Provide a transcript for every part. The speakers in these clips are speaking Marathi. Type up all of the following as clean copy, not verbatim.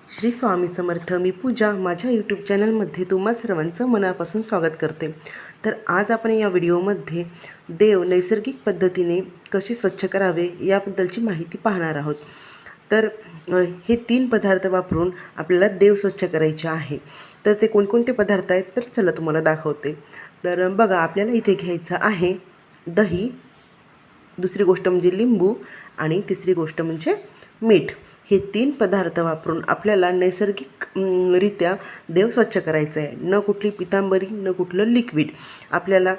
श्री स्वामी समर्थ. मी पूजा माझ्या यूट्यूब चॅनलमध्ये तुम्हा सर्वांचं मनापासून स्वागत करते. तर आज आपण या व्हिडिओमध्ये देव नैसर्गिक पद्धतीने कसे स्वच्छ करावे याबद्दलची माहिती पाहणार आहोत. तर हे 3 पदार्थ वापरून आपल्याला देव स्वच्छ करायचे आहे. तर ते कोणकोणते पदार्थ आहेत तर चला तुम्हाला दाखवते. तर बघा, आपल्याला इथे घ्यायचं आहे दही, दुसरी गोष्ट म्हणजे लिंबू आणि तिसरी गोष्ट म्हणजे मीठ. हे 3 पदार्थ वापरून आपल्याला नैसर्गिक रित्या देव स्वच्छ करायचं आहे. न कुठली पितांबरी, न कुठलं लिक्विड आपल्याला.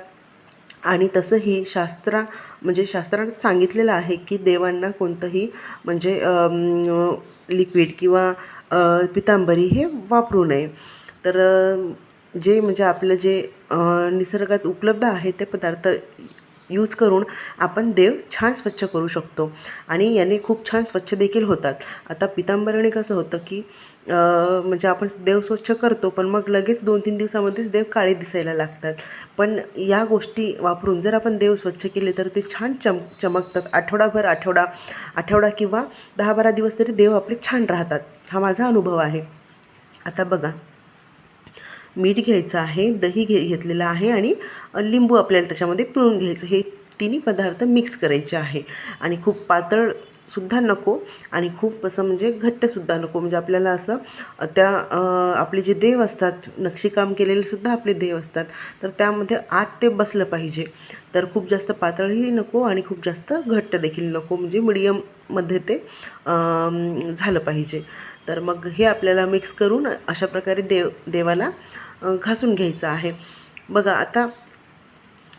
आणि तसंही शास्त्रात सांगितलेलं आहे की देवांना कोणतंही म्हणजे लिक्विड किंवा पितांबरी हे वापरू नये. तर जे म्हणजे आपलं जे निसर्गात उपलब्ध आहे ते पदार्थ यूज करून आपण देव छान स्वच्छ करू शकतो आणि याने खूप छान स्वच्छ देखील होतात. आता पितांबरीने कसं होतं की म्हणजे आपण देव स्वच्छ करतो पण मग लगेच 2-3 दिवसामध्येच देव काळे दिसायला लागतात. पण या गोष्टी वापरून जर आपण देव स्वच्छ केले तर ते छान चमकतात. आठवडा किंवा 10-12 दिवस तरी देव आपले छान राहतात. हा माझा अनुभव आहे. आता बघा, मीठ घ्यायचं आहे, दही घेतलेलं आहे आणि लिंबू आपल्याला त्याच्यामध्ये पिळून घ्यायचं. हे तिन्ही पदार्थ मिक्स करायचे आहे आणि खूप पातळसुद्धा नको आणि खूप असं म्हणजे घट्टसुद्धा नको. म्हणजे आपल्याला असं आपले जे देव असतात, नक्षीकाम केलेलेसुद्धा आपले देव असतात, तर त्यामध्ये आत ते बसलं पाहिजे. तर खूप जास्त पातळही नको आणि खूप जास्त घट्ट देखील नको, म्हणजे मीडियममध्ये ते झालं पाहिजे. तर मग हे आपल्याला मिक्स करून अशा प्रकारे देवाला घासून घ्यायचं आहे. बघा, आता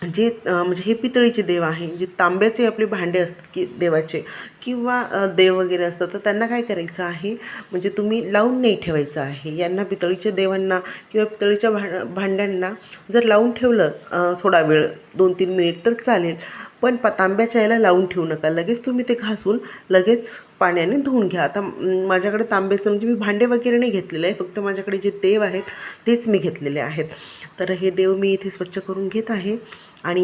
जे म्हणजे हे पितळीचे देव आहे, जे तांब्याचे आपले भांडे असतात की देवाचे किंवा देव वगैरे असतात, तर त्यांना काय करायचं आहे, म्हणजे तुम्ही लावून नाही ठेवायचं आहे. यांना पितळीच्या देवांना किंवा पितळीच्या भांड्यांना जर लावून ठेवलं थोडा वेळ 2-3 मिनिट तर चालेल. पण तांब्याच्या याला लावून ठेवू नका. लगेच तुम्ही ते घासून लगेच पाण्याने धुवून घ्या. आता माझ्याकडे तांब्याचं म्हणजे मी भांडे वगैरे नाही घेतलेलं आहे, फक्त माझ्याकडे जे देव आहेत तेच मी घेतलेले आहेत. तर हे देव मी इथे स्वच्छ करून घेत आहे. आणि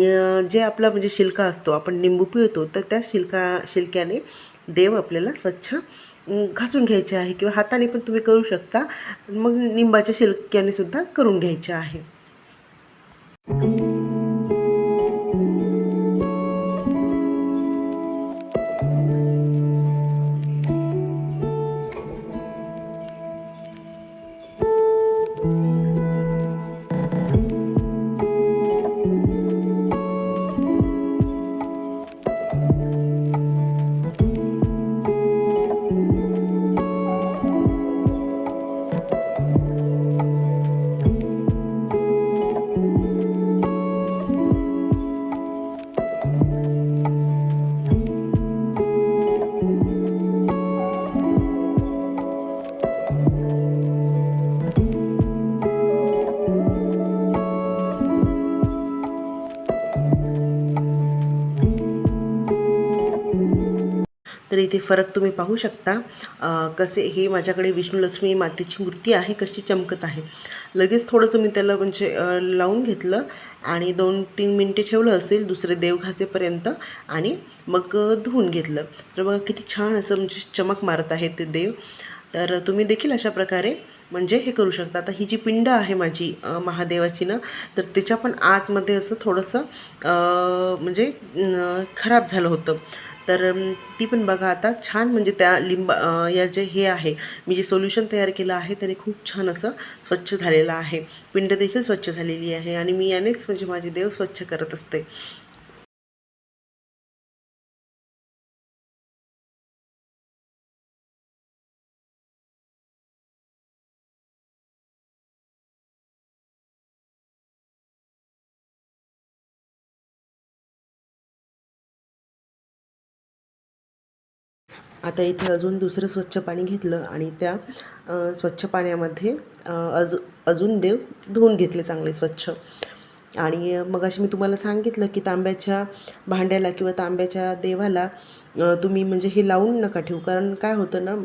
जे आपला म्हणजे शिलका असतो, आपण लिंबू पिळतो, तर त्या शिलक्याने देव आपल्याला स्वच्छ घासून घ्यायचे आहे किंवा हाताने पण तुम्ही करू शकता. मग लिंबाच्या शिलक्याने सुद्धा करून घ्यायचे आहे. तर इथे फरक तुम्ही पाहू शकता. कसे हे माझ्याकडे विष्णू-लक्ष्मी मातेची मूर्ती आहे, कशी चमकत आहे. लगेच थोडंसं मी त्याला म्हणजे लावून घेतलं आणि 2-3 मिनटे ठेवलं असेल दुसरे देव घासेपर्यंत आणि मग धुवून घेतलं. तर बघा किती छान असं म्हणजे चमक मारत आहे ते देव. तर तुम्ही देखील अशा प्रकारे म्हणजे हे करू शकता. आता ही जी पिंड आहे माझी महादेवाची ना, तर त्याच्या पण आतमध्ये असं थोडंसं म्हणजे खराब झालं होतं. तर ती पण बघा आता छान म्हणजे त्या या जे हे आहे, मी जे सोल्युशन तयार केलं आहे त्याने खूप छान असं स्वच्छ झालेलं आहे. पिंड देखील स्वच्छ झालेली आहे आणि मी यानेच म्हणजे माझे देव स्वच्छ करत असते. आता इथे अजून दुसरं स्वच्छ पाणी घेतलं आणि त्या स्वच्छ पाण्यामध्ये अजून देव धुवून घेतले चांगले स्वच्छ. आणि मग अशी मी तुम्हाला सांगितलं की तांब्याच्या भांड्याला किंवा तांब्याच्या देवाला तुम्ही म्हणजे हे लावून नका ठेवू. कारण काय होतं ना,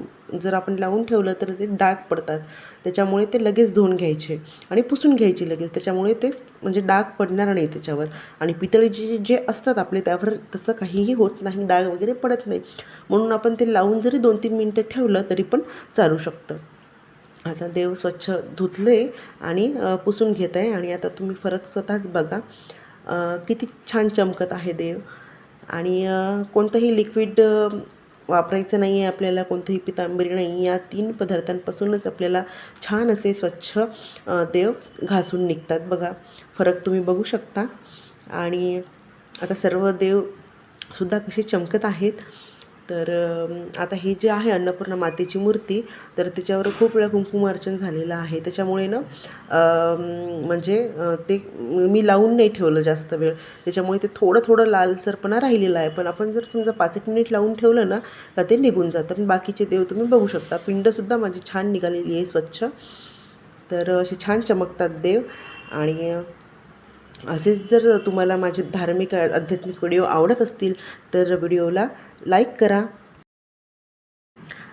जर आपण लावून ठेवलं तर ते डाग पडतात. त्याच्यामुळे ते लगेच धुवून घ्यायचे आणि पुसून घ्यायचे लगेच. त्याच्यामुळे ते म्हणजे डाग पडणार नाही त्याच्यावर. आणि पितळीचे जे असतात आपले त्यावर तसं काहीही होत नाही, डाग वगैरे पडत नाही. म्हणून आपण ते लावून जरी 2-3 मिनटं ठेवलं तरी पण चालू शकतं. आता देव स्वच्छ धुतले आणि पुसून घेत आहे आणि आता तुम्ही फरक स्वतःच बघा. किती छान चमकत आहे देव. आणि कोणतंही लिक्विड वापरायचं नाही आहे आपल्याला, कोणतीही पितांबरी नाही. या 3 पदार्थांपासूनच आपल्याला छान असे स्वच्छ देव घासून निघतात. बघा, फरक तुम्ही बघू शकता. आणि आता सर्व देवसुद्धा कसे चमकत आहेत. तर आता हे जे आहे अन्नपूर्णा मातेची मूर्ती, तर त्याच्यावर खूप वेळा कुंकुमार्चन झालेलं आहे. त्याच्यामुळे ना म्हणजे ते मी लावून नाही ठेवलं जास्त वेळ. त्याच्यामुळे ते थोडं थोडं लालसरपणा राहिलेला आहे. पण आपण जर समजा 5-1 मिनिट लावून ठेवलं ना का ते निघून जातं. पण बाकीचे देव तुम्ही बघू शकता. पिंडसुद्धा माझी छान निघालेली आहे स्वच्छ. तर असे छान चमकतात देव. आणि असेच जर तुम्हाला माझे धार्मिक आध्यात्मिक व्हिडिओ आवडत असतील तर व्हिडिओला लाईक करा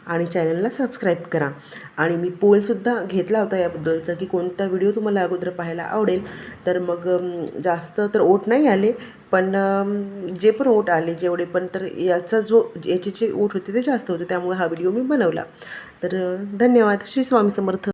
आणि चॅनलला सबस्क्राईब करा. आणि मी पोलसुद्धा घेतला होता याबद्दलचा की कोणता व्हिडिओ तुम्हाला अगोदर पाहायला आवडेल. तर मग जास्त तर ओट नाही आले, पण जे पण ओट आले जेवढे पण, तर याचे जे ओट होते ते जास्त होते. त्यामुळे हा व्हिडिओ मी बनवला. तर धन्यवाद. श्री स्वामी समर्थ.